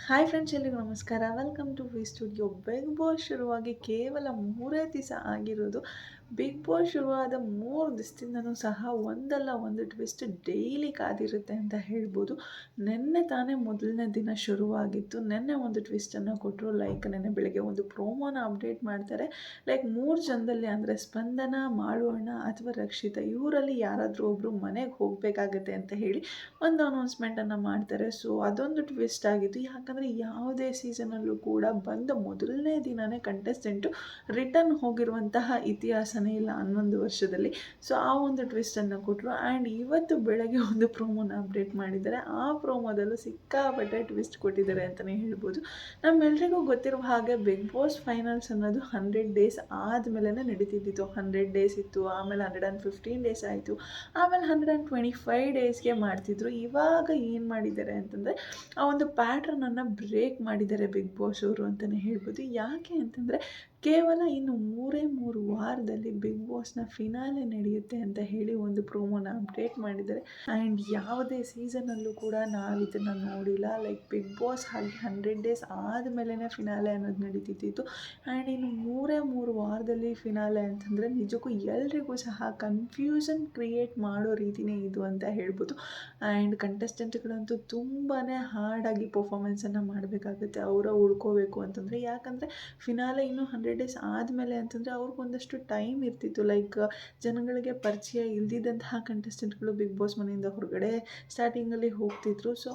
Hi friends, ಎಲ್ರಿಗೂ ನಮಸ್ಕಾರ. Welcome to V studio. Bigg Boss ಶುರುವಾಗಿ ಕೇವಲ 3 ದಿವಸ ಆಗಿರೋದು. ಬಿಗ್ ಬಾಸ್ ಶುರುವಾದ 3 ದಿವಸದಿಂದನೂ ಸಹ ಒಂದಲ್ಲ ಒಂದು ಟ್ವಿಸ್ಟ್ ಡೈಲಿ ಕಾದಿರುತ್ತೆ ಅಂತ ಹೇಳ್ಬೋದು. ನಿನ್ನೆ ತಾನೇ ಮೊದಲನೇ ದಿನ ಶುರುವಾಗಿತ್ತು. ನಿನ್ನೆ ಒಂದು ಟ್ವಿಸ್ಟನ್ನು ಕೊಟ್ಟರು. ನಿನ್ನೆ ಬೆಳಗ್ಗೆ ಒಂದು ಪ್ರೋಮೋನ ಅಪ್ಡೇಟ್ ಮಾಡ್ತಾರೆ. 3 ಜನದಲ್ಲಿ ಅಂದರೆ ಸ್ಪಂದನ, ಮಾಳು ಅಣ್ಣ ಅಥವಾ ರಕ್ಷಿತಾ ಇವರಲ್ಲಿ ಯಾರಾದರೂ ಒಬ್ಬರು ಮನೆಗೆ ಹೋಗಬೇಕಾಗತ್ತೆ ಅಂತ ಹೇಳಿ ಒಂದು ಅನೌನ್ಸ್ಮೆಂಟನ್ನು ಮಾಡ್ತಾರೆ. ಸೊ ಅದೊಂದು ಟ್ವಿಸ್ಟ್ ಆಗಿತ್ತು. ಯಾಕಂದರೆ ಯಾವುದೇ ಸೀಸನಲ್ಲೂ ಕೂಡ ಬಂದ ಮೊದಲನೇ ದಿನವೇ ಕಂಟೆಸ್ಟೆಂಟು ರಿಟರ್ನ್ ಹೋಗಿರುವಂತಹ ಇತಿಹಾಸನೇ ಇಲ್ಲ 11 ವರ್ಷದಲ್ಲಿ. ಸೊ ಆ ಒಂದು ಟ್ವಿಸ್ಟನ್ನು ಕೊಟ್ಟರು. ಆ್ಯಂಡ್ ಇವತ್ತು ಬೆಳಗ್ಗೆ ಒಂದು ಪ್ರೋಮೋನ ಅಪ್ಡೇಟ್ ಮಾಡಿದ್ದಾರೆ. ಆ ಪ್ರೋಮೋದಲ್ಲೂ ಸಿಕ್ಕಾಪಟ್ಟೆ ಟ್ವಿಸ್ಟ್ ಕೊಟ್ಟಿದ್ದಾರೆ ಅಂತಲೇ ಹೇಳ್ಬೋದು. ನಮ್ಮೆಲ್ರಿಗೂ ಗೊತ್ತಿರುವ ಹಾಗೆ ಬಿಗ್ ಬಾಸ್ ಫೈನಲ್ಸ್ ಅನ್ನೋದು 100 ಡೇಸ್ ಆದಮೇಲೆ ನಡೀತಿದ್ದಿತ್ತು. 100 ಡೇಸ್ ಇತ್ತು, ಆಮೇಲೆ 115 ಡೇಸ್ ಆಯಿತು, ಆಮೇಲೆ 125 ಡೇಸ್ಗೆ ಮಾಡ್ತಿದ್ರು. ಇವಾಗ ಏನು ಮಾಡಿದ್ದಾರೆ ಅಂತಂದರೆ ಆ ಒಂದು ಪ್ಯಾಟ್ರನನ್ನು ಬ್ರೇಕ್ ಮಾಡಿದ್ದಾರೆ ಬಿಗ್ ಬಾಸ್ ಅವರು ಅಂತಲೇ ಹೇಳ್ಬೋದು. ಯಾಕೆ ಅಂತಂದರೆ ಕೇವಲ ಇನ್ನು 3 ವಾರದಲ್ಲಿ ಬಿಗ್ ಬಾಸ್ನ ಫಿನಾಲೆ ನಡೆಯುತ್ತೆ ಅಂತ ಹೇಳಿ ಒಂದು ಪ್ರೋಮೋನ ಅಪ್ಡೇಟ್ ಮಾಡಿದ್ದಾರೆ. ಆ್ಯಂಡ್ ಯಾವುದೇ ಸೀಸನಲ್ಲೂ ಕೂಡ ನಾವು ಇದನ್ನು ನೋಡಿಲ್ಲ. ಬಿಗ್ ಬಾಸ್ ಹಾಗೆ 100 ಡೇಸ್ ಆದಮೇಲೆ ಫಿನಾಲೆ ಅನ್ನೋದು ನಡೀತಿದ್ದಿತ್ತು. ಆ್ಯಂಡ್ ಇನ್ನು 3 ವಾರದಲ್ಲಿ ಫಿನಾಲೆ ಅಂತಂದರೆ ನಿಜಕ್ಕೂ ಎಲ್ರಿಗೂ ಸಹ ಕನ್ಫ್ಯೂಷನ್ ಕ್ರಿಯೇಟ್ ಮಾಡೋ ರೀತಿಯೇ ಇದು ಅಂತ ಹೇಳ್ಬೋದು. ಆ್ಯಂಡ್ ಕಂಟೆಸ್ಟೆಂಟ್ಗಳಂತೂ ತುಂಬಾ ಹಾರ್ಡಾಗಿ ಪರ್ಫಾಮೆನ್ಸನ್ನು ಮಾಡಬೇಕಾಗುತ್ತೆ ಉಳ್ಕೋಬೇಕು ಅಂತಂದರೆ. ಯಾಕಂದರೆ ಫಿನಾಲೆ ಇನ್ನೂ 100 ಡೇಸ್ ಆದಮೇಲೆ ಅಂತಂದರೆ ಅವ್ರಿಗೊಂದಷ್ಟು ಟೈಮ್ ಇರ್ತಿತ್ತು. ಜನಗಳಿಗೆ ಪರಿಚಯ ಇಲ್ದಿದ್ದಂತಹ ಕಂಟೆಸ್ಟೆಂಟ್ಗಳು ಬಿಗ್ ಬಾಸ್ ಮನೆಯಿಂದ ಹೊರಗಡೆ ಸ್ಟಾರ್ಟಿಂಗಲ್ಲಿ ಹೋಗ್ತಿದ್ರು. ಸೊ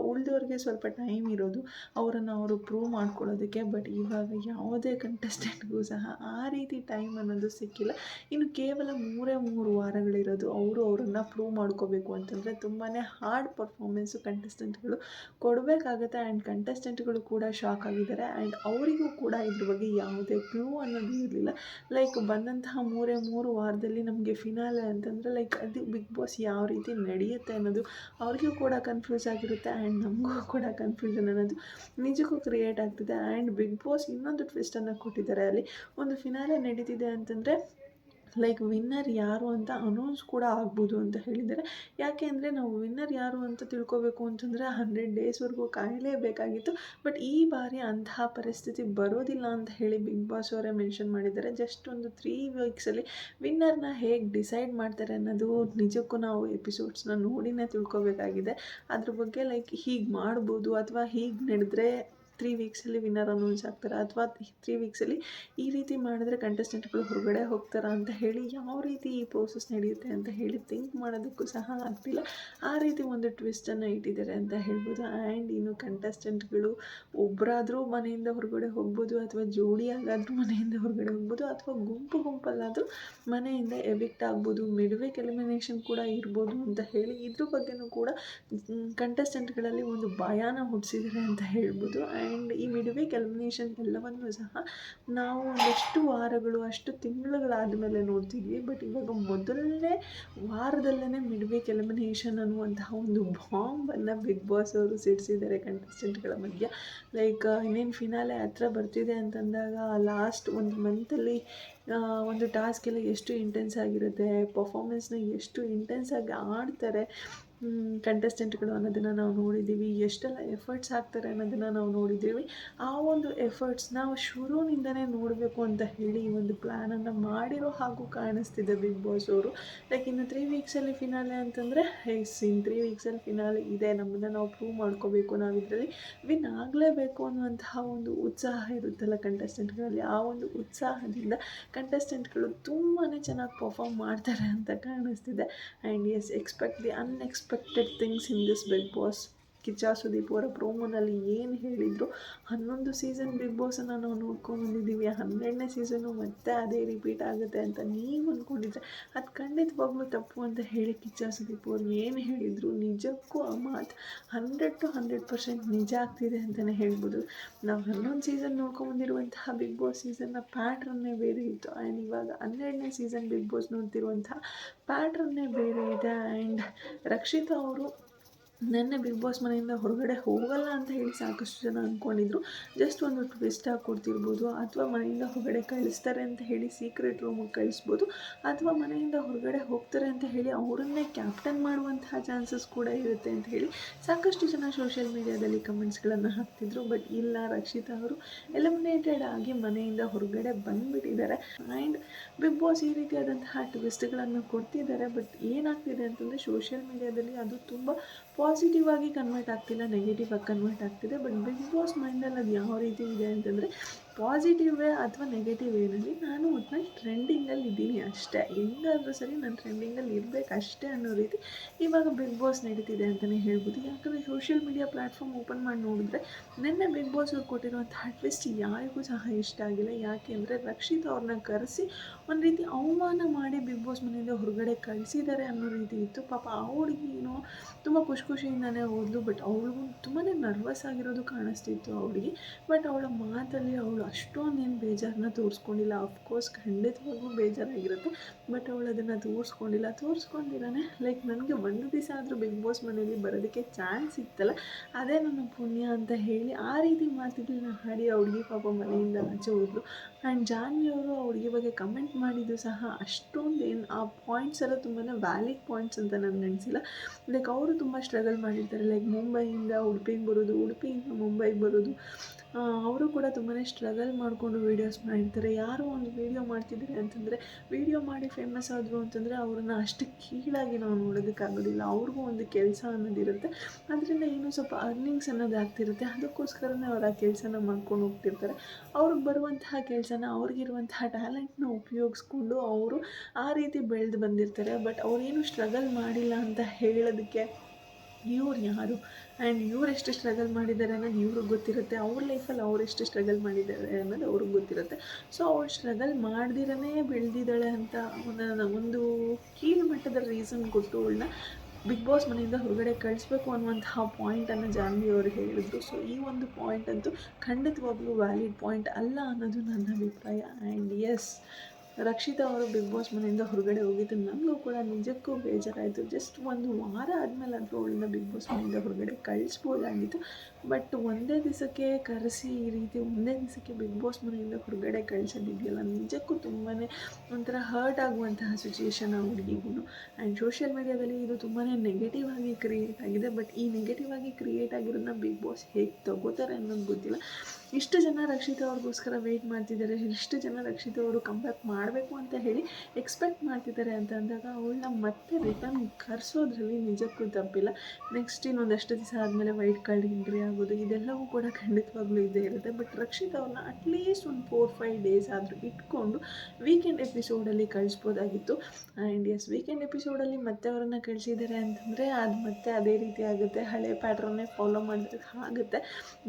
ಉಳಿದವ್ರಿಗೆ ಸ್ವಲ್ಪ ಟೈಮ್ ಇರೋದು ಅವರನ್ನು ಅವರು ಪ್ರೂವ್ ಮಾಡ್ಕೊಳ್ಳೋದಕ್ಕೆ. ಬಟ್ ಇವಾಗ ಯಾವುದೇ ಕಂಟೆಸ್ಟೆಂಟ್ಗೂ ಸಹ ಆ ರೀತಿ ಟೈಮ್ ಅನ್ನೋದು ಸಿಕ್ಕಿಲ್ಲ. ಇನ್ನು ಕೇವಲ 3 ವಾರಗಳಿರೋದು. ಅವರನ್ನು ಪ್ರೂವ್ ಮಾಡ್ಕೋಬೇಕು ಅಂತಂದರೆ ತುಂಬಾ ಹಾರ್ಡ್ ಪರ್ಫಾರ್ಮೆನ್ಸು ಕಂಟೆಸ್ಟೆಂಟ್ಗಳು ಕೊಡಬೇಕಾಗತ್ತೆ. ಆ್ಯಂಡ್ ಕಂಟೆಸ್ಟೆಂಟ್ಗಳು ಕೂಡ ಶಾಕ್ ಆಗಿದ್ದಾರೆ. ಆ್ಯಂಡ್ ಅವರಿಗೂ ಕೂಡ ಇದ್ರ ಬಗ್ಗೆ ಯಾವುದೇ ಕ್ಲೂ ಅನ್ನೋದು ಇರಲಿಲ್ಲ. ಬಂದಂತಹ 3 ವಾರದಲ್ಲಿ ನಮಗೆ ಫಿನಾಲೆ ಅಂತಂದರೆ ಅದು ಬಿಗ್ ಬಾಸ್ ಯಾವ ರೀತಿ ನಡೆಯುತ್ತೆ ಅನ್ನೋದು ಅವ್ರಿಗೂ ಕೂಡ ಕನ್ಫ್ಯೂಸ್ ಆಗಿರುತ್ತೆ. ಆ್ಯಂಡ್ ನಮಗೂ ಕೂಡ ಕನ್ಫ್ಯೂಷನ್ ಅನ್ನೋದು ನಿಜಕ್ಕೂ ಕ್ರಿಯೇಟ್ ಆಗ್ತಿದೆ. ಆ್ಯಂಡ್ ಬಿಗ್ ಬಾಸ್ ಇನ್ನೊಂದು ಟ್ವಿಸ್ಟನ್ನು ಕೊಟ್ಟಿದ್ದಾರೆ. ಅಲ್ಲಿ ಒಂದು ಫಿನಾಲೆ ನಡೀತಿದೆ ಅಂತಂದರೆ ವಿನ್ನರ್ ಯಾರು ಅಂತ ಅನೌನ್ಸ್ ಕೂಡ ಆಗ್ಬೋದು ಅಂತ ಹೇಳಿದ್ದಾರೆ. ಯಾಕೆ ಅಂದರೆ ನಾವು ವಿನ್ನರ್ ಯಾರು ಅಂತ ತಿಳ್ಕೊಬೇಕು ಅಂತಂದರೆ 100 ಡೇಸ್ವರೆಗೂ ಕಾಯಲೇಬೇಕಾಗಿತ್ತು. ಬಟ್ ಈ ಬಾರಿ ಅಂತಹ ಪರಿಸ್ಥಿತಿ ಬರೋದಿಲ್ಲ ಅಂತ ಹೇಳಿ ಬಿಗ್ ಬಾಸ್ ಅವರೇ ಮೆನ್ಷನ್ ಮಾಡಿದ್ದಾರೆ. ಜಸ್ಟ್ ಒಂದು 3 ವೀಕ್ಸಲ್ಲಿ ವಿನ್ನರ್ನ ಹೇಗೆ ಡಿಸೈಡ್ ಮಾಡ್ತಾರೆ ಅನ್ನೋದು ನಿಜಕ್ಕೂ ನಾವು ಎಪಿಸೋಡ್ಸ್ನ ನೋಡಿನೇ ತಿಳ್ಕೊಬೇಕಾಗಿದೆ. ಅದ್ರ ಬಗ್ಗೆ ಹೀಗೆ ಮಾಡ್ಬೋದು ಅಥವಾ ಹೀಗೆ ನಡೆದ್ರೆ 3 ವೀಕ್ಸಲ್ಲಿ ವಿನ್ನರ್ ಅನೌನ್ಸ್ ಆಗ್ತಾರೆ, ಅಥವಾ 3 ವೀಕ್ಸಲ್ಲಿ ಈ ರೀತಿ ಮಾಡಿದ್ರೆ ಕಂಟೆಸ್ಟೆಂಟ್ಗಳು ಹೊರಗಡೆ ಹೋಗ್ತಾರಾ ಅಂತ ಹೇಳಿ ಯಾವ ರೀತಿ ಈ ಪ್ರೋಸೆಸ್ ನಡೆಯುತ್ತೆ ಅಂತ ಹೇಳಿ ಥಿಂಕ್ ಮಾಡೋದಕ್ಕೂ ಸಹ ಆಗ್ತಿಲ್ಲ. ಆ ರೀತಿ ಒಂದು ಟ್ವಿಸ್ಟನ್ನು ಇಟ್ಟಿದ್ದಾರೆ ಅಂತ ಹೇಳ್ಬೋದು. ಆ್ಯಂಡ್ ಇನ್ನು ಕಂಟೆಸ್ಟೆಂಟ್ಗಳು ಒಬ್ಬರಾದರೂ ಮನೆಯಿಂದ ಹೊರಗಡೆ ಹೋಗ್ಬೋದು, ಅಥವಾ ಜೋಡಿಯಾಗಾದರೂ ಮನೆಯಿಂದ ಹೊರಗಡೆ ಹೋಗ್ಬೋದು, ಅಥವಾ ಗುಂಪಲ್ಲಾದರೂ ಮನೆಯಿಂದ ಎವಿಕ್ಟ್ ಆಗ್ಬೋದು. ಮಿಡ್ ವೀಕ್ ಎಲಿಮಿನೇಷನ್ ಕೂಡ ಇರ್ಬೋದು ಅಂತ ಹೇಳಿ ಇದ್ರ ಬಗ್ಗೆನೂ ಕೂಡ ಕಂಟೆಸ್ಟೆಂಟ್ಗಳಲ್ಲಿ ಒಂದು ಭಯಾನ ಹುಟ್ಟಿಸಿದ್ದಾರೆ ಅಂತ ಹೇಳ್ಬೋದು. ಆ್ಯಂಡ್ ಈ ಮಿಡ್ ವೀಕ್ ಎಲಿಮಿನೇಷನ್ ಎಲ್ಲವನ್ನೂ ಸಹ ನಾವು ಒಂದಷ್ಟು ವಾರಗಳು ಅಷ್ಟು ತಿಂಗಳುಗಳಾದ ಮೇಲೆ ನೋಡ್ತಿದ್ವಿ. ಬಟ್ ಇವಾಗ ಮೊದಲನೇ ವಾರದಲ್ಲೇ ಮಿಡ್ ವೀಕ್ ಎಲಿಮಿನೇಷನ್ ಅನ್ನುವಂತಹ ಒಂದು ಬಾಂಬನ್ನು ಬಿಗ್ ಬಾಸ್ ಅವರು ಸಿಡಿಸಿದ್ದಾರೆ ಕಂಟೆಸ್ಟೆಂಟ್ಗಳ ಮಧ್ಯ. ಇನ್ನೇನು ಫಿನಾಲೆ ಹತ್ರ ಬರ್ತಿದೆ ಅಂತಂದಾಗ ಲಾಸ್ಟ್ ಒಂದು ಮಂತಲ್ಲಿ ಒಂದು ಟಾಸ್ಕೆಲ್ಲ ಎಷ್ಟು ಇಂಟೆನ್ಸ್ ಆಗಿರುತ್ತೆ, ಪರ್ಫಾಮೆನ್ಸ್ನ ಎಷ್ಟು ಇಂಟೆನ್ಸಾಗಿ ಆಡ್ತಾರೆ ಕಂಟೆಸ್ಟೆಂಟ್ಗಳು ಅನ್ನೋದನ್ನು ನಾವು ನೋಡಿದ್ದೀವಿ. ಎಷ್ಟೆಲ್ಲ ಎಫರ್ಟ್ಸ್ ಹಾಕ್ತಾರೆ ಅನ್ನೋದನ್ನು ನಾವು ನೋಡಿದ್ದೀವಿ. ಆ ಒಂದು ಎಫರ್ಟ್ಸ್ ನಾವು ಶುರುವಿನಿಂದನೇ ನೋಡಬೇಕು ಅಂತ ಹೇಳಿ ಈ ಒಂದು ಪ್ಲ್ಯಾನನ್ನು ಮಾಡಿರೋ ಹಾಗೂ ಕಾಣಿಸ್ತಿದೆ ಬಿಗ್ ಬಾಸ್ ಅವರು. ಇನ್ನು 3 ವೀಕ್ಸಲ್ಲಿ ಫಿನಾಲೆ ಅಂತಂದರೆ ಇನ್ನು 3 ವೀಕ್ಸಲ್ಲಿ ಫಿನಾಲೆ ಇದೆ, ನಮ್ಮನ್ನು ನಾವು ಪ್ರೂವ್ ಮಾಡ್ಕೋಬೇಕು, ನಾವು ಇದರಲ್ಲಿ ವಿನ್ ಆಗಲೇಬೇಕು ಅನ್ನುವಂತಹ ಒಂದು ಉತ್ಸಾಹ ಇರುತ್ತಲ್ಲ ಕಂಟೆಸ್ಟೆಂಟ್ಗಳಲ್ಲಿ. ಆ ಒಂದು ಉತ್ಸಾಹದಿಂದ ಕಂಟೆಸ್ಟೆಂಟ್ಗಳು ತುಂಬಾ ಚೆನ್ನಾಗಿ ಪರ್ಫಾರ್ಮ್ ಮಾಡ್ತಾರೆ ಅಂತ ಕಾಣಿಸ್ತಿದೆ. And yes, expect the unexpected things in this Bigg Boss. Kichcha Sudeep ಅವರ ಪ್ರೋಮೋನಲ್ಲಿ ಏನು ಹೇಳಿದರು, 11 ಸೀಸನ್ ಬಿಗ್ ಬಾಸನ್ನು ನಾವು ನೋಡ್ಕೊಂಡ್ಬಂದಿದ್ದೀವಿ, 12ನೇ ಸೀಸನ್ನು ಮತ್ತೆ ಅದೇ ರಿಪೀಟ್ ಆಗುತ್ತೆ ಅಂತ ನೀವು ಅಂದ್ಕೊಂಡಿದ್ರೆ ಅದು ಖಂಡಿತವಾಗ್ಲೂ ತಪ್ಪು ಅಂತ ಹೇಳಿ ಕಿಚ್ಚ ಸುದೀಪ್ ಅವರು ಏನು ಹೇಳಿದರು, ನಿಜಕ್ಕೂ ಆ ಮಾತು 100 to 100% ನಿಜ ಆಗ್ತಿದೆ ಅಂತಲೇ ಹೇಳ್ಬೋದು. ನಾವು 11 ಸೀಸನ್ ನೋಡ್ಕೊಂಡ್ಬಂದಿರುವಂತಹ ಬಿಗ್ ಬಾಸ್ ಸೀಸನ್ನ ಪ್ಯಾಟ್ರನ್ನೇ ಬೇರೆ ಇತ್ತು. ಆ್ಯಂಡ್ ಇವಾಗ 12ನೇ ಸೀಸನ್ ಬಿಗ್ ಬಾಸ್ ನೋಡ್ತಿರುವಂತಹ ಪ್ಯಾಟ್ರನ್ನೇ ಬೇರೆ ಇದೆ. ಆ್ಯಂಡ್ ರಕ್ಷಿತಾ ಅವರು ನೆನ್ನೆ ಬಿಗ್ ಬಾಸ್ ಮನೆಯಿಂದ ಹೊರಗಡೆ ಹೋಗಲ್ಲ ಅಂತ ಹೇಳಿ ಸಾಕಷ್ಟು ಜನ ಅಂದ್ಕೊಂಡಿದ್ರು. ಜಸ್ಟ್ ಒಂದು ಟ್ವಿಸ್ಟ್ ಹಾಕ್ಕೊಡ್ತಿರ್ಬೋದು, ಅಥವಾ ಮನೆಯಿಂದ ಹೊರಗಡೆ ಕಳಿಸ್ತಾರೆ ಅಂತ ಹೇಳಿ ಸೀಕ್ರೆಟ್ ರೂಮಿಗೆ ಕಳಿಸ್ಬೋದು, ಅಥವಾ ಮನೆಯಿಂದ ಹೊರಗಡೆ ಹೋಗ್ತಾರೆ ಅಂತ ಹೇಳಿ ಅವರನ್ನೇ ಕ್ಯಾಪ್ಟನ್ ಮಾಡುವಂತಹ ಚಾನ್ಸಸ್ ಕೂಡ ಇರುತ್ತೆ ಅಂತ ಹೇಳಿ ಸಾಕಷ್ಟು ಜನ ಸೋಷಿಯಲ್ ಮೀಡಿಯಾದಲ್ಲಿ ಕಮೆಂಟ್ಸ್ಗಳನ್ನು ಹಾಕ್ತಿದ್ರು. ಬಟ್ ಇಲ್ಲ, ರಕ್ಷಿತಾ ಅವರು ಎಲಿಮಿನೇಟೆಡ್ ಆಗಿ ಮನೆಯಿಂದ ಹೊರಗಡೆ ಬಂದುಬಿಟ್ಟಿದ್ದಾರೆ. ಆ್ಯಂಡ್ ಬಿಗ್ ಬಾಸ್ ಈ ರೀತಿಯಾದಂತಹ ಟ್ವಿಸ್ಟ್ಗಳನ್ನು ಕೊಡ್ತಿದ್ದಾರೆ. ಬಟ್ ಏನಾಗ್ತಿದೆ ಅಂತಂದರೆ ಸೋಷಿಯಲ್ ಮೀಡಿಯಾದಲ್ಲಿ ಅದು ತುಂಬ ಪಾಸಿಟಿವ್ ಆಗಿ ಕನ್ವರ್ಟ್ ಆಗ್ತಿಲ್ಲ, ನೆಗೆಟಿವ್ ಆಗಿ ಕನ್ವರ್ಟ್ ಆಗ್ತಿದೆ. ಬಟ್ ಬಿಗ್ ಬಾಸ್ ಮೈಂಡಲ್ಲಿ ಅದು ಯಾವ ರೀತಿ ಇದೆ ಅಂತಂದರೆ ಪಾಸಿಟಿವ್ ವೇ ಅಥವಾ ನೆಗೆಟಿವ್ ವೇನಲ್ಲಿ ನಾನು ಒಟ್ಟಿನಲ್ಲಿ ಟ್ರೆಂಡಿಂಗಲ್ಲಿ ಇದ್ದೀನಿ ಅಷ್ಟೇ, ಹೆಂಗಾದರೂ ಸರಿ ನಾನು ಟ್ರೆಂಡಿಂಗಲ್ಲಿ ಇರಬೇಕು ಅಷ್ಟೇ ಅನ್ನೋ ರೀತಿ ಇವಾಗ ಬಿಗ್ ಬಾಸ್ ನಡೀತಿದೆ ಅಂತಲೇ ಹೇಳ್ಬೋದು. ಯಾಕಂದರೆ ಸೋಷಿಯಲ್ ಮೀಡಿಯಾ ಪ್ಲ್ಯಾಟ್ಫಾರ್ಮ್ ಓಪನ್ ಮಾಡಿ ನೋಡಿದ್ರೆ ನಿನ್ನೆ ಬಿಗ್ ಬಾಸ್ ಅವ್ರು ಕೊಟ್ಟಿರುವಂತಹ ಟ್ವಿಸ್ಟ್ ಯಾರಿಗೂ ಸಹ ಇಷ್ಟ ಆಗಿಲ್ಲ. ಯಾಕೆ ಅಂದರೆ ರಕ್ಷಿತ್ ಅವ್ರನ್ನ ಕರೆಸಿ ಒಂದು ರೀತಿ ಅವಮಾನ ಮಾಡಿ ಬಿಗ್ ಬಾಸ್ ಮನೆಯಿಂದ ಹೊರಗಡೆ ಕಳಿಸಿದ್ದಾರೆ ಅನ್ನೋ ರೀತಿ ಇತ್ತು. ಪಾಪ ಆ ಹುಡುಗಿನೂ ತುಂಬ ಖುಷಿಯಿಂದನೇ ಹೋದ್ಲು. ಬಟ್ ಅವಳಿಗೂ ತುಂಬಾ ನರ್ವಸ್ ಆಗಿರೋದು ಕಾಣಿಸ್ತಿತ್ತು ಅವಳಿಗೆ. ಬಟ್ ಅವಳ ಮಾತಲ್ಲಿ ಅವಳು ಅಷ್ಟೊಂದೇನು ಬೇಜಾರನ್ನ ತೋರಿಸ್ಕೊಂಡಿಲ್ಲ. ಅಫ್ಕೋರ್ಸ್ ಖಂಡಿತವಾಗ್ಲೂ ಬೇಜಾರಾಗಿರುತ್ತೆ, ಬಟ್ ಅವಳು ಅದನ್ನು ತೋರಿಸ್ಕೊಂಡಿರಾನೆ ಲೈಕ್ ನನಗೆ ಒಂದು ದಿವಸ ಆದರೂ ಬಿಗ್ ಬಾಸ್ ಮನೆಯಲ್ಲಿ ಬರೋದಕ್ಕೆ ಚಾನ್ಸ್ ಸಿಕ್ತಲ್ಲ, ಅದೇ ನನ್ನ ಪುಣ್ಯ ಅಂತ ಹೇಳಿ ಆ ರೀತಿ ಮಾತುಗಳನ್ನ ಹಾಡಿ ಆ ಹುಡುಗಿ ಪಾಪ ಮನೆಯಿಂದ ಆಚೆ ಹೋದ್ಲು. ಆ್ಯಂಡ್ ಜಾನ್ವಿ ಅವರು ಆ ಹುಡುಗಿ ಬಗ್ಗೆ ಕಮೆಂಟ್ ಮಾಡಿದ್ದು ಸಹ ಅಷ್ಟೊಂದೇನು ಆ ಪಾಯಿಂಟ್ಸ್ ಎಲ್ಲ ತುಂಬಾ ವ್ಯಾಲಿಡ್ ಪಾಯಿಂಟ್ಸ್ ಅಂತ ನನಗೆ ಅನಿಸಿಲ್ಲ. ಲೈಕ್ ಅವರು ತುಂಬ ಸ್ಟ್ರಗಲ್ ಮಾಡಿರ್ತಾರೆ. ಲೈಕ್ ಮುಂಬೈಯಿಂದ ಉಡುಪಿಗೆ ಬರೋದು, ಉಡುಪಿಯಿಂದ ಮುಂಬೈಗೆ ಬರೋದು, ಅವರು ಕೂಡ ತುಂಬಾ ಸ್ಟ್ರಗಲ್ ಮಾಡಿಕೊಂಡು ವೀಡಿಯೋಸ್ ಮಾಡಿರ್ತಾರೆ. ಯಾರೋ ಒಂದು ವೀಡಿಯೋ ಮಾಡ್ತಿದ್ದಾರೆ ಅಂತಂದರೆ, ವೀಡಿಯೋ ಮಾಡಿ ಫೇಮಸ್ ಆದರು ಅಂತಂದರೆ ಅವ್ರನ್ನ ಅಷ್ಟು ಕೀಳಾಗಿ ನಾವು ನೋಡೋದಕ್ಕಾಗೋದಿಲ್ಲ. ಅವ್ರಿಗೂ ಒಂದು ಕೆಲಸ ಅನ್ನೋದಿರುತ್ತೆ, ಅದರಿಂದ ಏನೋ ಸ್ವಲ್ಪ ಅರ್ನಿಂಗ್ಸ್ ಅನ್ನೋದು ಆಗ್ತಿರುತ್ತೆ. ಅದಕ್ಕೋಸ್ಕರನೇ ಅವ್ರು ಆ ಕೆಲಸನ ಮಾಡ್ಕೊಂಡು ಹೋಗ್ತಿರ್ತಾರೆ. ಅವ್ರಿಗೆ ಬರುವಂತಹ ಕೆಲಸನ, ಅವ್ರಿಗಿರುವಂತಹ ಟ್ಯಾಲೆಂಟ್ನ ಉಪಯೋಗಿಸ್ಕೊಂಡು ಅವರು ಆ ರೀತಿ ಬೆಳೆದು ಬಂದಿರ್ತಾರೆ. ಬಟ್ ಅವರೇನು ಸ್ಟ್ರಗಲ್ ಮಾಡಿಲ್ಲ ಅಂತ ಹೇಳೋದಕ್ಕೆ ಇವ್ರು ಯಾರು? ಆ್ಯಂಡ್ ಇವ್ರು ಎಷ್ಟು ಸ್ಟ್ರಗಲ್ ಮಾಡಿದ್ದಾರೆ ಅನ್ನೋದು ಇವ್ರಿಗೆ ಗೊತ್ತಿರುತ್ತೆ. ಅವ್ರ ಲೈಫಲ್ಲಿ ಅವರೆಷ್ಟು ಸ್ಟ್ರಗಲ್ ಮಾಡಿದ್ದಾರೆ ಅನ್ನೋದು ಅವ್ರಿಗೆ ಗೊತ್ತಿರುತ್ತೆ. ಸೊ ಅವ್ಳು ಸ್ಟ್ರಗಲ್ ಮಾಡ್ದಿರೇ ಬೆಳೆದಿದ್ದಾಳೆ ಅಂತ ಒಂದು ಕೀಳ್ಮಟ್ಟದ ರೀಸನ್ ಕೊಟ್ಟು ಅವಳನ್ನ ಬಿಗ್ ಬಾಸ್ ಮನೆಯಿಂದ ಹೊರಗಡೆ ಕಳಿಸ್ಬೇಕು ಅನ್ನುವಂತಹ ಪಾಯಿಂಟನ್ನು ಜಾನ್ವಿ ಅವರು ಹೇಳಿದ್ರು. ಸೊ ಈ ಒಂದು ಪಾಯಿಂಟ್ ಅಂತೂ ಖಂಡಿತವಾಗ್ಲೂ ವ್ಯಾಲಿಡ್ ಪಾಯಿಂಟ್ ಅಲ್ಲ ಅನ್ನೋದು ನನ್ನ ಅಭಿಪ್ರಾಯ. ಆ್ಯಂಡ್ ಎಸ್, ರಕ್ಷಿತಾ ಅವರು ಬಿಗ್ ಬಾಸ್ ಮನೆಯಿಂದ ಹೊರಗಡೆ ಹೋಗಿದ್ದು ನನಗೂ ಕೂಡ ನಿಜಕ್ಕೂ ಬೇಜಾರಾಯಿತು. ಜಸ್ಟ್ ಒಂದು ವಾರ ಆದಮೇಲಾದರೂ ಅವಳನ್ನ ಬಿಗ್ ಬಾಸ್ ಮನೆಯಿಂದ ಹೊರಗಡೆ ಕಳಿಸ್ಬೋದಾಗಿತ್ತು. ಬಟ್ ಒಂದೇ ದಿವಸಕ್ಕೆ ಕರೆಸಿ ಈ ರೀತಿ ಒಂದೇ ದಿವಸಕ್ಕೆ ಬಿಗ್ ಬಾಸ್ ಮನೆಯಿಂದ ಹೊರಗಡೆ ಕಳಿಸೋದಿದೆಯಲ್ಲ, ನಿಜಕ್ಕೂ ತುಂಬಾ ಒಂಥರ ಹರ್ಟ್ ಆಗುವಂತಹ ಸಿಚುಯೇಷನ್ ಆ ಹುಡುಗಿಗೂ. ಆ್ಯಂಡ್ ಸೋಷಿಯಲ್ ಮೀಡಿಯಾದಲ್ಲಿ ಇದು ತುಂಬಾ ನೆಗೆಟಿವ್ ಆಗಿ ಕ್ರಿಯೇಟ್ ಆಗಿದೆ. ಬಟ್ ಈ ನೆಗೆಟಿವ್ ಆಗಿ ಕ್ರಿಯೇಟ್ ಆಗಿರೋದನ್ನ ಬಿಗ್ ಬಾಸ್ ಹೇಗೆ ತಗೋತಾರೆ ಅನ್ನೋದು ಗೊತ್ತಿಲ್ಲ. ಇಷ್ಟು ಜನ ರಕ್ಷಿತಾ ಅವ್ರಿಗೋಸ್ಕರ ವೆಯ್ಟ್ ಮಾಡ್ತಿದ್ದಾರೆ, ಇಷ್ಟು ಜನ ರಕ್ಷಿತಾ ಅವರು ಕಂಬ್ಯಾಕ್ ಮಾಡಬೇಕು ಅಂತ ಹೇಳಿ ಎಕ್ಸ್ಪೆಕ್ಟ್ ಮಾಡ್ತಿದ್ದಾರೆ ಅಂತ ಅಂದಾಗ ಅವಳನ್ನ ಮತ್ತೆ ರಿಟರ್ನ್ ಕರೆಸೋದ್ರಲ್ಲಿ ನಿಜಕ್ಕೂ ತಪ್ಪಿಲ್ಲ. ನೆಕ್ಸ್ಟ್ ಇನ್ನೊಂದಷ್ಟು ದಿವಸ ಆದಮೇಲೆ ವೈಟ್ ಕಾರ್ಡ್ ಎಂಟ್ರಿ ಆಗೋದು, ಇದೆಲ್ಲವೂ ಕೂಡ ಖಂಡಿತವಾಗ್ಲೂ ಇದ್ದೇ ಇರುತ್ತೆ. ಬಟ್ ರಕ್ಷಿತಾ ಅವ್ರನ್ನ ಅಟ್ಲೀಸ್ಟ್ ಒಂದು 4-5 ಡೇಸ್ ಆದರೂ ಇಟ್ಕೊಂಡು ವೀಕೆಂಡ್ ಎಪಿಸೋಡಲ್ಲಿ ಕಳಿಸ್ಬೋದಾಗಿತ್ತು. ಆ್ಯಂಡ್ ಎಸ್, ವೀಕೆಂಡ್ ಎಪಿಸೋಡಲ್ಲಿ ಮತ್ತೆ ಅವರನ್ನು ಕಳಿಸಿದ್ದಾರೆ ಅಂತಂದರೆ ಅದು ಮತ್ತೆ ಅದೇ ರೀತಿ ಆಗುತ್ತೆ, ಹಳೆ ಪ್ಯಾಟ್ರನ್ನೇ ಫಾಲೋ ಮಾಡಿದ್ರೆ ಆಗುತ್ತೆ.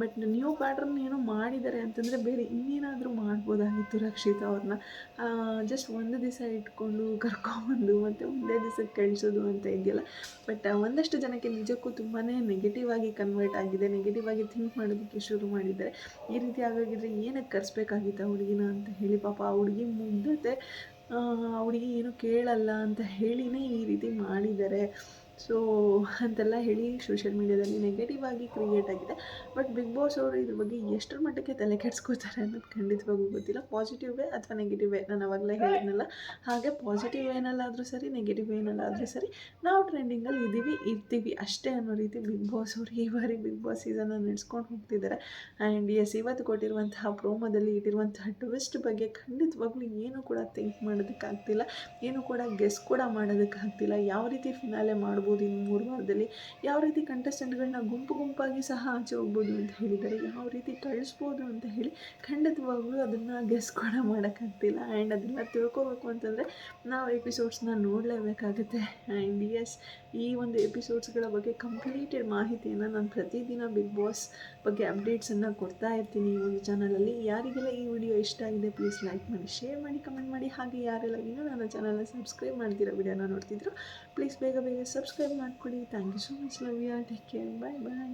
ಬಟ್ ನ್ಯೂ ಪ್ಯಾಟ್ರನ್ ಏನೋ ಮಾಡಿದ್ದಾರೆ ಅಂತಂದರೆ ಬೇರೆ ಇನ್ನೇನಾದರೂ ಮಾಡ್ಬೋದಾಗಿತ್ತು ರಕ್ಷಿತಾ ಅವ್ರನ್ನ. ಜಸ್ಟ್ ಒಂದು ದಿವಸ ಇಟ್ಕೊಂಡು ಕರ್ಕೊಂಬಂದು ಮತ್ತು ಒಂದೇ ದಿವಸಕ್ಕೆ ಕಳಿಸೋದು ಅಂತ ಇದೆಯಲ್ಲ. ಬಟ್ ಒಂದಷ್ಟು ಜನಕ್ಕೆ ನಿಜಕ್ಕೂ ತುಂಬಾ ನೆಗೆಟಿವ್ ಆಗಿ ಕನ್ವರ್ಟ್ ಆಗಿದೆ, ನೆಗೆಟಿವ್ ಆಗಿ ಥಿಂಕ್ ಮಾಡೋದಕ್ಕೆ ಶುರು ಮಾಡಿದ್ದಾರೆ. ಈ ರೀತಿ ಆಗಾಗಿದ್ದರೆ ಏನಕ್ಕೆ ಕರೆಸ್ಬೇಕಾಗಿತ್ತು ಆ ಹುಡುಗಿನ ಅಂತ ಹೇಳಿ. ಪಾಪ ಆ ಹುಡುಗಿ ಮುಗ್ಧತೆ, ಆ ಹುಡುಗಿ ಏನು ಕೇಳಲ್ಲ ಅಂತ ಹೇಳಿನೇ ಈ ರೀತಿ ಮಾಡಿದ್ದಾರೆ. ಸೊ ಅಂತೆಲ್ಲ ಹೇಳಿ ಸೋಷಿಯಲ್ ಮೀಡ್ಯಾದಲ್ಲಿ ನೆಗೆಟಿವ್ ಆಗಿ ಕ್ರಿಯೇಟ್ ಆಗಿದೆ. ಬಟ್ ಬಿಗ್ ಬಾಸ್ ಅವರು ಇದ್ರ ಬಗ್ಗೆ ಎಷ್ಟರ ಮಟ್ಟಕ್ಕೆ ತಲೆ ಕೆಡಿಸ್ಕೋತಾರೆ ಅನ್ನೋದು ಖಂಡಿತವಾಗೂ ಗೊತ್ತಿಲ್ಲ. ಪಾಸಿಟಿವ್ ವೇ ಅಥವಾ ನೆಗೆಟಿವ್ ವೇ, ನಾನು ಆವಾಗಲೇ ಹೇಳಿದ್ನಲ್ಲ ಹಾಗೆ ಪಾಸಿಟಿವ್ ವೇನಲ್ಲಾದರೂ ಸರಿ, ನೆಗೆಟಿವ್ ವೇನಲ್ಲಾದರೂ ಸರಿ, ನಾವು ಟ್ರೆಂಡಿಂಗಲ್ಲಿ ಇರ್ತೀವಿ ಅಷ್ಟೇ ಅನ್ನೋ ರೀತಿ ಬಿಗ್ ಬಾಸ್ ಅವರು ಈ ಬಾರಿ ಬಿಗ್ ಬಾಸ್ ಸೀಸನ್ನ ನಡೆಸ್ಕೊಂಡು ಹೋಗ್ತಿದ್ದಾರೆ. ಆ್ಯಂಡ್ ಎಸ್, ಇವತ್ತು ಕೊಟ್ಟಿರುವಂತಹ ಪ್ರೋಮೋದಲ್ಲಿ ಇಟ್ಟಿರುವಂತಹ ಟ್ವಿಸ್ಟ್ ಬಗ್ಗೆ ಖಂಡಿತವಾಗ್ಲೂ ಏನೂ ಕೂಡ ಥಿಂಕ್ ಮಾಡೋದಕ್ಕಾಗ್ತಿಲ್ಲ, ಏನೂ ಕೂಡ ಗೆಸ್ ಕೂಡ ಮಾಡೋದಕ್ಕಾಗ್ತಿಲ್ಲ. ಯಾವ ರೀತಿ ಫಿನಾಲೆ ಮಾಡ್ಬೋದು ಇನ್ನು 3 ವಾರದಲ್ಲಿ, ಯಾವ ರೀತಿ ಕಂಟೆಸ್ಟೆಂಟ್ಗಳನ್ನ ಗುಂಪಾಗಿ ಸಹ ಆಚೆ ಹೋಗ್ಬೋದು ಅಂತ ಹೇಳಿದ್ದಾರೆ, ಯಾವ ರೀತಿ ಕಳಿಸ್ಬೋದು ಅಂತ ಹೇಳಿ ಖಂಡಿತವಾಗ್ಲೂ ಅದನ್ನು ಗೆಸ್ ಕೂಡ ಮಾಡೋಕ್ಕಾಗ್ತಿಲ್ಲ. ಆ್ಯಂಡ್ ಅದನ್ನು ತಿಳ್ಕೊಬೇಕು ಅಂತಂದರೆ ನಾವು ಎಪಿಸೋಡ್ಸ್ನ ನೋಡಲೇಬೇಕಾಗುತ್ತೆ. ಆ್ಯಂಡ್ ಎಸ್, ಈ ಒಂದು ಎಪಿಸೋಡ್ಸ್ಗಳ ಬಗ್ಗೆ ಕಂಪ್ಲೀಟೆಡ್ ಮಾಹಿತಿಯನ್ನು ನಾನು ಪ್ರತಿದಿನ ಬಿಗ್ ಬಾಸ್ ಬಗ್ಗೆ ಅಪ್ಡೇಟ್ಸನ್ನು ಕೊಡ್ತಾ ಇರ್ತೀನಿ ಈ ಒಂದು ಚಾನಲಲ್ಲಿ. ಯಾರಿಗೆಲ್ಲ ಈ ವಿಡಿಯೋ ಇಷ್ಟ ಆಗಿದೆ ಪ್ಲೀಸ್ ಲೈಕ್ ಮಾಡಿ, ಶೇರ್ ಮಾಡಿ, ಕಮೆಂಟ್ ಮಾಡಿ. ಹಾಗೆ ಯಾರೆಲ್ಲ ಇನ್ನೂ ನನ್ನ ಚಾನಲ್ನ ಸಬ್ಸ್ಕ್ರೈಬ್ ಮಾಡ್ತಿರೋ ವಿಡಿಯೋನ ನೋಡ್ತಿದ್ರು ಪ್ಲೀಸ್ ಬೇಗ ಸಬ್ಸ್ಕ್ರೈಬ್ ಮಾಡ್ಕೊಳ್ಳಿ. Thank you so much. Love you all. Take care. Bye bye.